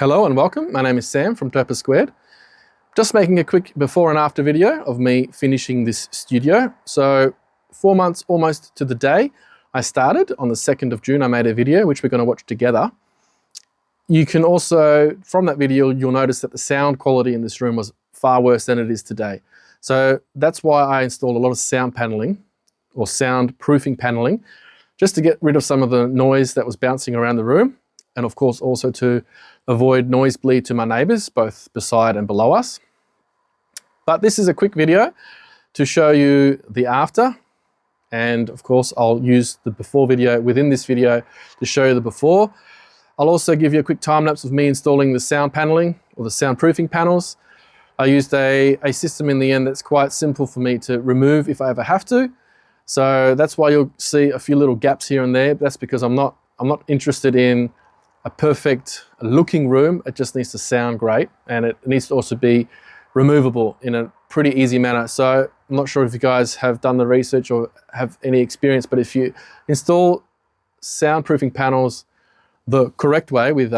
Hello and welcome. My name is Sam from Dopa². Just making a quick before and after video of me finishing this studio. So 4 months almost to the day I started. On the 2nd of June I made a video which we're going to watch together. You can also, from that video, you'll notice that the sound quality in this room was far worse than it is today. So that's why I installed a lot of sound paneling or soundproofing paneling, just to get rid of some of the noise that was bouncing around the room, and of course also to avoid noise bleed to my neighbours, both beside and below us. But this is a quick video to show you the after, and of course I'll use the before video within this video to show you the before. I'll also give you a quick time lapse of me installing the sound paneling or the soundproofing panels. I used a system in the end that's quite simple for me to remove if I ever have to. So that's why you'll see a few little gaps here and there. That's because I'm not interested in a perfect looking room. It just needs to sound great, and it needs to also be removable in a pretty easy manner. So I'm not sure if you guys have done the research or have any experience, but if you install soundproofing panels the correct way with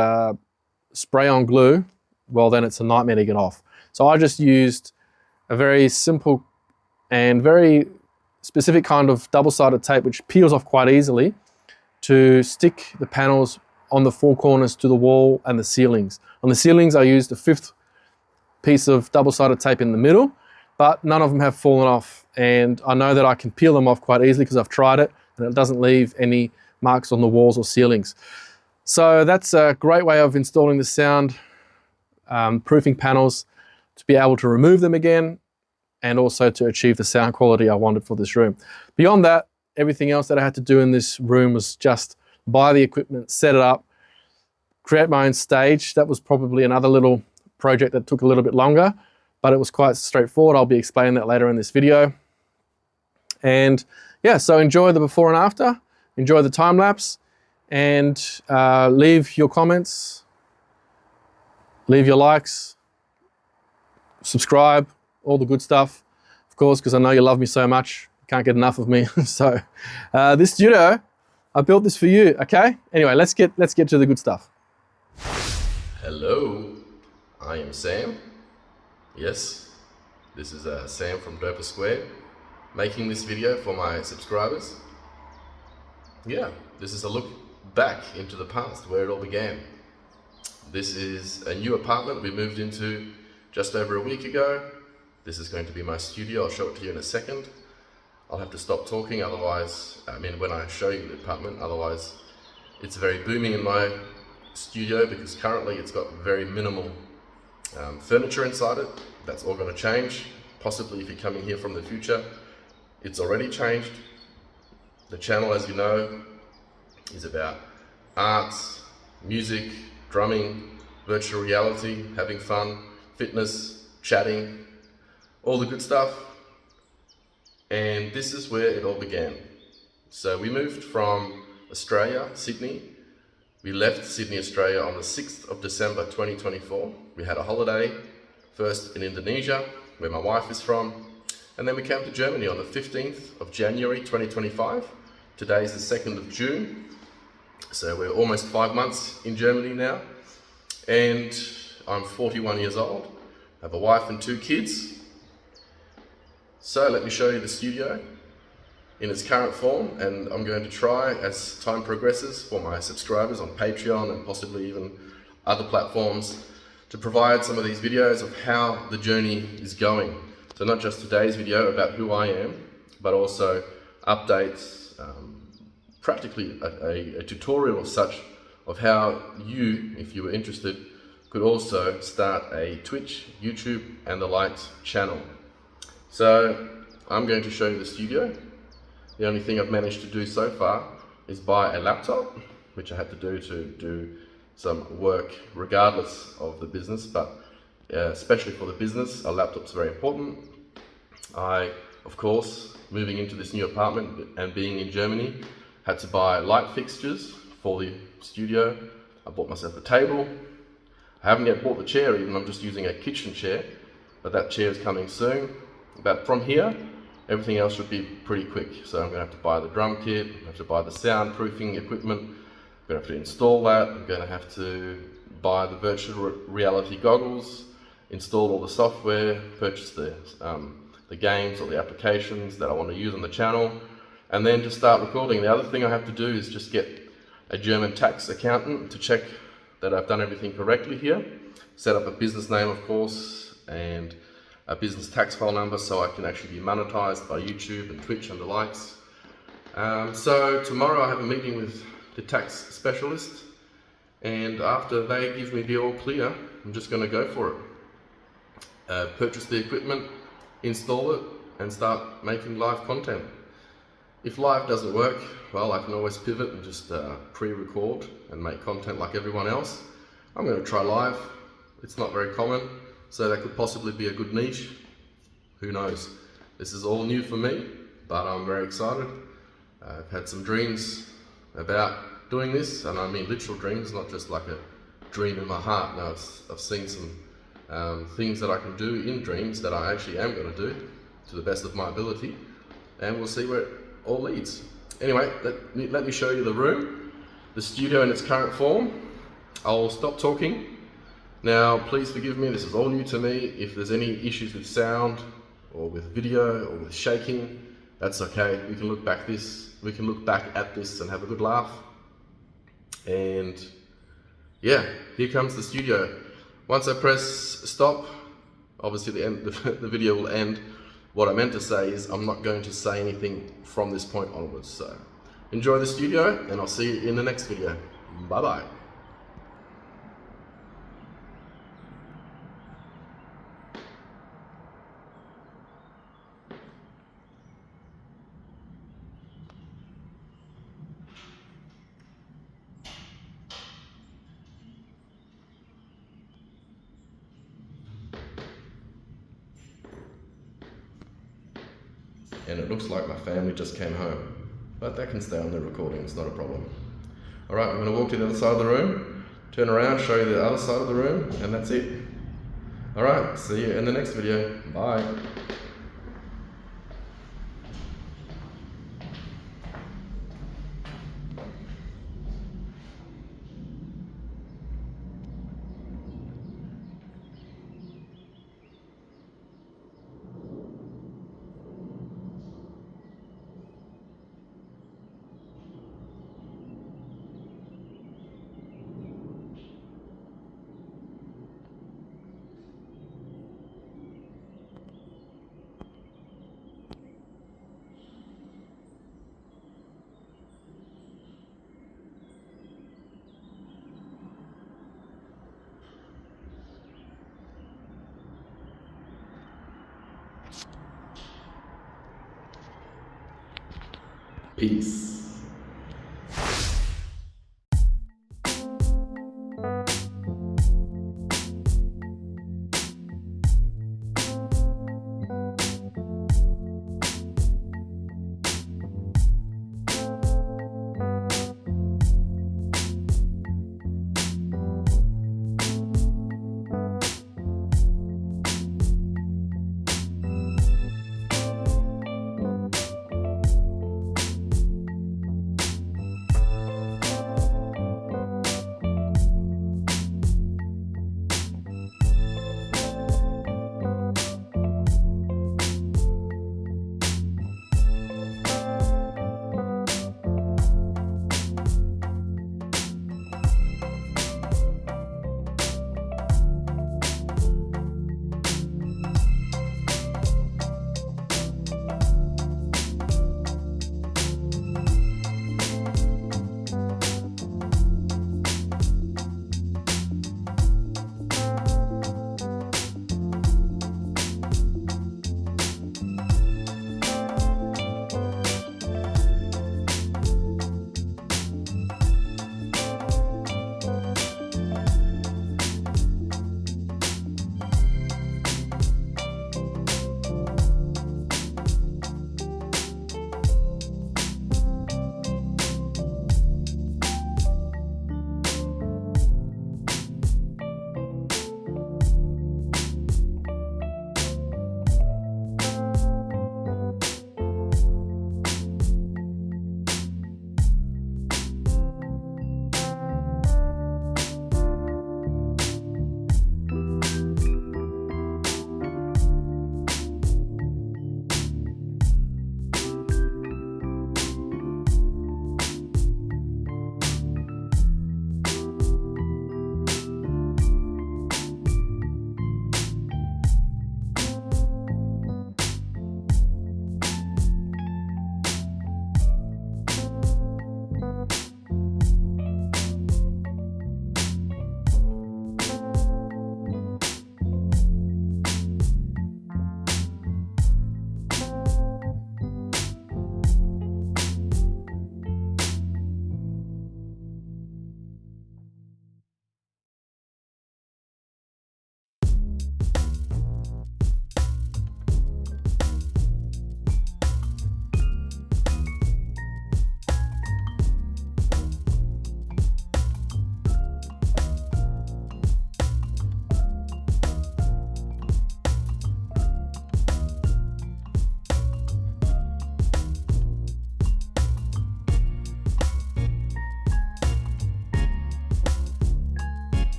spray-on glue, well then it's a nightmare to get off. So I just used a very simple and very specific kind of double-sided tape which peels off quite easily to stick the panels on the four corners to the wall and the ceilings. On the ceilings I used a 5th piece of double-sided tape in the middle, but none of them have fallen off, and I know that I can peel them off quite easily because I've tried it and it doesn't leave any marks on the walls or ceilings. So that's a great way of installing the sound proofing panels, to be able to remove them again and also to achieve the sound quality I wanted for this room. Beyond that, everything else that I had to do in this room was just buy the equipment, set it up, create my own stage. That was probably another little project that took a little bit longer, but it was quite straightforward. I'll be explaining that later in this video. And yeah, so enjoy the before and after, enjoy the time lapse, and leave your comments, leave your likes, subscribe, all the good stuff, of course, because I know you love me so much. You can't get enough of me. So this studio, I built this for you, okay? Anyway, let's get to the good stuff. Hello, I am Sam. Yes, this is Sam from Dopa², making this video for my subscribers. Yeah, this is a look back into the past, where it all began. This is a new apartment we moved into just over a week ago. This is going to be my studio. I'll show it to you in a second. I'll have to stop talking, otherwise, when I show you the apartment, otherwise it's very booming in my studio, because currently it's got very minimal furniture inside it. That's all going to change. Possibly if you're coming here from the future, it's already changed. The channel, as you know, is about arts, music, drumming, virtual reality, having fun, fitness, chatting, all the good stuff. And this is where it all began. So we moved from Australia, Sydney. We left Sydney, Australia on the 6th of December 2024. We had a holiday, first in Indonesia, where my wife is from, and then we came to Germany on the 15th of January 2025. Today is the 2nd of June. So we're almost 5 months in Germany now. And I'm 41 years old. I have a wife and 2 kids. So let me show you the studio in its current form, and I'm going to try, as time progresses, for my subscribers on Patreon and possibly even other platforms, to provide some of these videos of how the journey is going. So not just today's video about who I am, but also updates, practically a tutorial of such, of how you, if you were interested, could also start a Twitch, YouTube and the likes channel. So I'm going to show you the studio. The only thing I've managed to do so far is buy a laptop, which I had to do some work regardless of the business, but especially for the business, a laptop's very important. I, of course, moving into this new apartment and being in Germany, had to buy light fixtures for the studio. I bought myself a table. I haven't yet bought the chair even, I'm just using a kitchen chair, but that chair is coming soon. But from here, everything else should be pretty quick. So I'm going to have to buy the drum kit, I have to buy the soundproofing equipment, going to have to install that. I'm going to have to buy the virtual reality goggles, install all the software, purchase the games or the applications that I want to use on the channel, and then just start recording. The other thing I have to do is just get a German tax accountant to check that I've done everything correctly here. Set up a business name, of course, and a business tax file number so I can actually be monetized by YouTube and Twitch and the likes. So tomorrow I have a meeting with the tax specialist, and after they give me the all clear, I'm just going to go for it. Purchase the equipment, install it, and start making live content. If live doesn't work, well, I can always pivot and just pre-record and make content like everyone else. I'm going to try live. It's not very common, so that could possibly be a good niche. Who knows? This is all new for me, but I'm very excited. I've had some dreams about doing this, and I mean literal dreams, not just like a dream in my heart. No, I've seen some things that I can do in dreams that I actually am going to do to the best of my ability, and we'll see where it all leads. Anyway, let me show you the room, the studio in its current form. I'll stop talking. Now, please forgive me, this is all new to me. If there's any issues with sound or with video or with shaking, that's okay. We can look back at this and have a good laugh. And yeah, here comes the studio. Once I press stop, obviously the video will end. What I meant to say is I'm not going to say anything from this point onwards. So enjoy the studio, and I'll see you in the next video. Bye bye. And it looks like my family just came home, but that can stay on the recording, it's not a problem. All right, I'm going to walk to the other side of the room, turn around, show you the other side of the room, and that's it. All right, see you in the next video. Bye. Peace.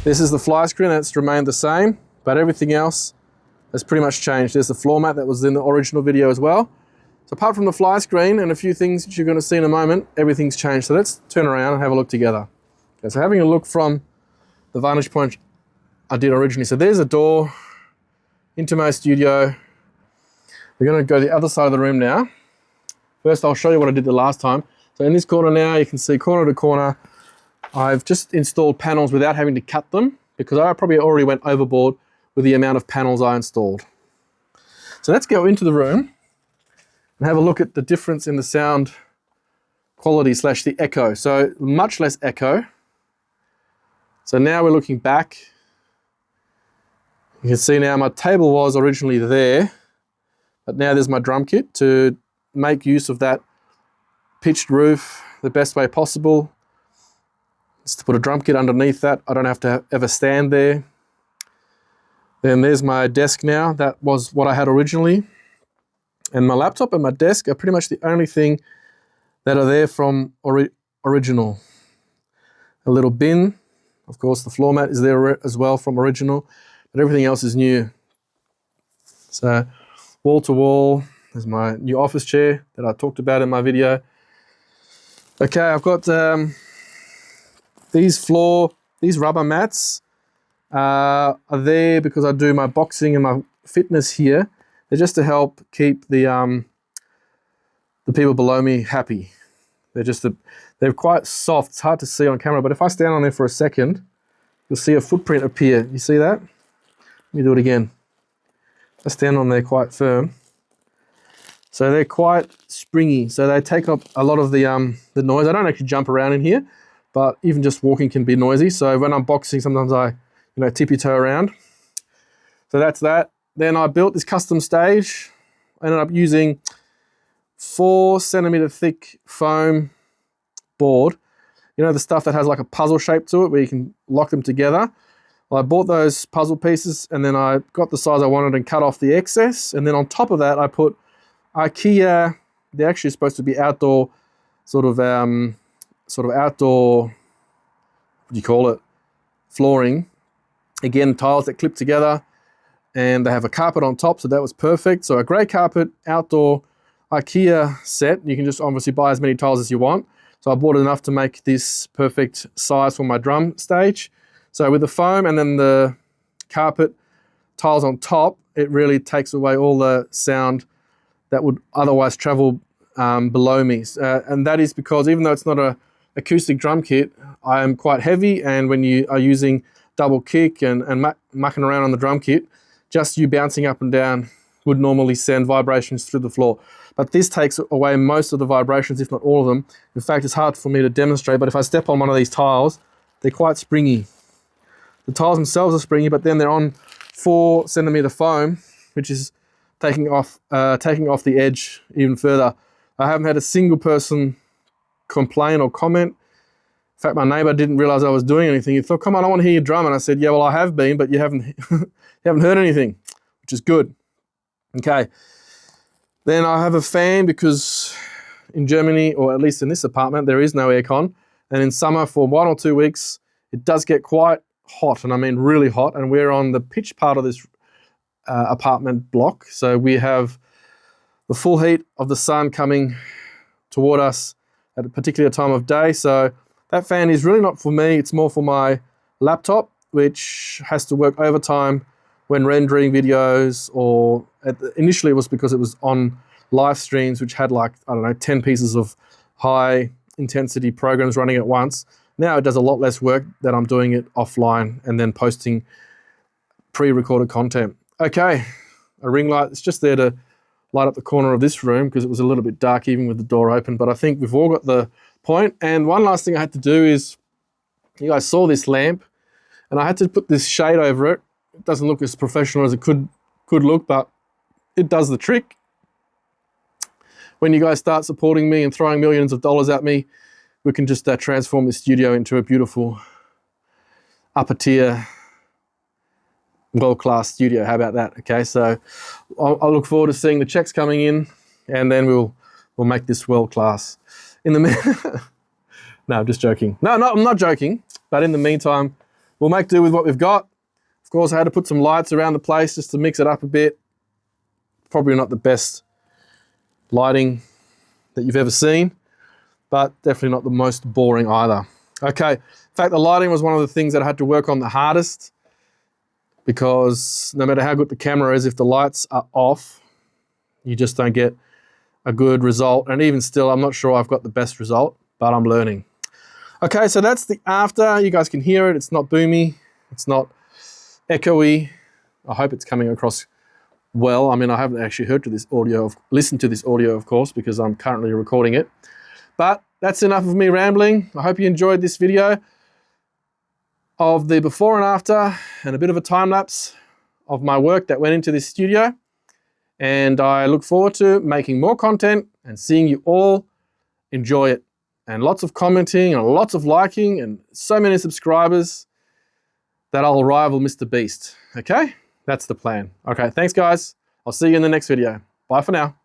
This is the fly screen, and it's remained the same, but everything else has pretty much changed. There's the floor mat that was in the original video as well. So apart from the fly screen and a few things that you're going to see in a moment, everything's changed. So let's turn around and have a look together. Okay, so having a look from the vantage point I did originally. So there's a door into my studio. We're going to go the other side of the room now. First, I'll show you what I did the last time. So in this corner now, you can see corner to corner, I've just installed panels without having to cut them because I probably already went overboard with the amount of panels I installed. So let's go into the room and have a look at the difference in the sound quality / the echo. So much less echo. So now we're looking back. You can see now my table was originally there, but now there's my drum kit to make use of that pitched roof the best way possible. Is to put a drum kit underneath that. I don't have to ever stand there. Then there's my desk now. That was what I had originally. And my laptop and my desk are pretty much the only thing that are there from original. A little bin. Of course, the floor mat is there as well from original, but everything else is new. So wall to wall, there's my new office chair that I talked about in my video. Okay, I've got these rubber mats are there because I do my boxing and my fitness here. They're just to help keep the people below me happy. They're quite soft. It's hard to see on camera, but if I stand on there for a second, you'll see a footprint appear. You see that? Let me do it again. I stand on there quite firm. So they're quite springy. So they take up a lot of the noise. I don't actually jump around in here, but even just walking can be noisy. So when I'm boxing, sometimes I, tippy toe around. So that's that. Then I built this custom stage. I ended up using 4 centimeter thick foam board. The stuff that has like a puzzle shape to it where you can lock them together. Well, I bought those puzzle pieces and then I got the size I wanted and cut off the excess. And then on top of that, I put IKEA. They're actually supposed to be outdoor, sort of outdoor, what do you call it? Flooring. Again, tiles that clip together. And they have a carpet on top, so that was perfect. So a grey carpet, outdoor IKEA set. You can just obviously buy as many tiles as you want. So I bought enough to make this perfect size for my drum stage. So with the foam and then the carpet tiles on top, it really takes away all the sound that would otherwise travel below me. And that is because even though it's not an acoustic drum kit, I am quite heavy, and when you are using double kick and mucking around on the drum kit, just you bouncing up and down would normally send vibrations through the floor. But this takes away most of the vibrations, if not all of them. In fact, it's hard for me to demonstrate, but if I step on one of these tiles, they're quite springy. The tiles themselves are springy, but then they're on 4 centimeter foam, which is taking off the edge even further. I haven't had a single person complain or comment. In fact, my neighbor didn't realize I was doing anything. He thought, come on, I want to hear your drum. And I said, yeah, well, I have been, but you haven't heard anything, which is good. Okay. Then I have a fan because in Germany, or at least in this apartment, there is no aircon. And in summer for 1 or 2 weeks, it does get quite hot, and I mean really hot. And we're on the pitch part of this apartment block. So we have the full heat of the sun coming toward us at a particular time of day. So that fan is really not for me. It's more for my laptop, which has to work overtime when rendering videos, or initially it was because it was on live streams, which had 10 pieces of high intensity programs running at once. Now it does a lot less work that I'm doing it offline and then posting pre-recorded content. Okay, a ring light. It's just there to light up the corner of this room because it was a little bit dark even with the door open, but I think we've all got the point. And one last thing I had to do is, you guys saw this lamp, and I had to put this shade over it. It doesn't look as professional as it could look, but it does the trick. When you guys start supporting me and throwing millions of dollars at me, we can just transform this studio into a beautiful upper tier, world-class studio. How about that? Okay, so I'll look forward to seeing the checks coming in, and then we'll make this world-class. In the no, I'm just joking. No, I'm not joking. But in the meantime, we'll make do with what we've got. Of course, I had to put some lights around the place just to mix it up a bit. Probably not the best lighting that you've ever seen, but definitely not the most boring either. Okay, in fact, the lighting was one of the things that I had to work on the hardest, because no matter how good the camera is, if the lights are off, you just don't get a good result. And even still, I'm not sure I've got the best result, but I'm learning. Okay, so that's the after. You guys can hear it. It's not boomy. It's not echoey. I hope it's coming across well. I mean, I haven't actually listened to this audio, of course, because I'm currently recording it. But that's enough of me rambling. I hope you enjoyed this video of the before and after, and a bit of a time lapse of my work that went into this studio. And I look forward to making more content and seeing you all enjoy it. And lots of commenting and lots of liking and so many subscribers that I'll rival Mr. Beast. Okay? That's the plan. Okay, thanks guys. I'll see you in the next video. Bye for now.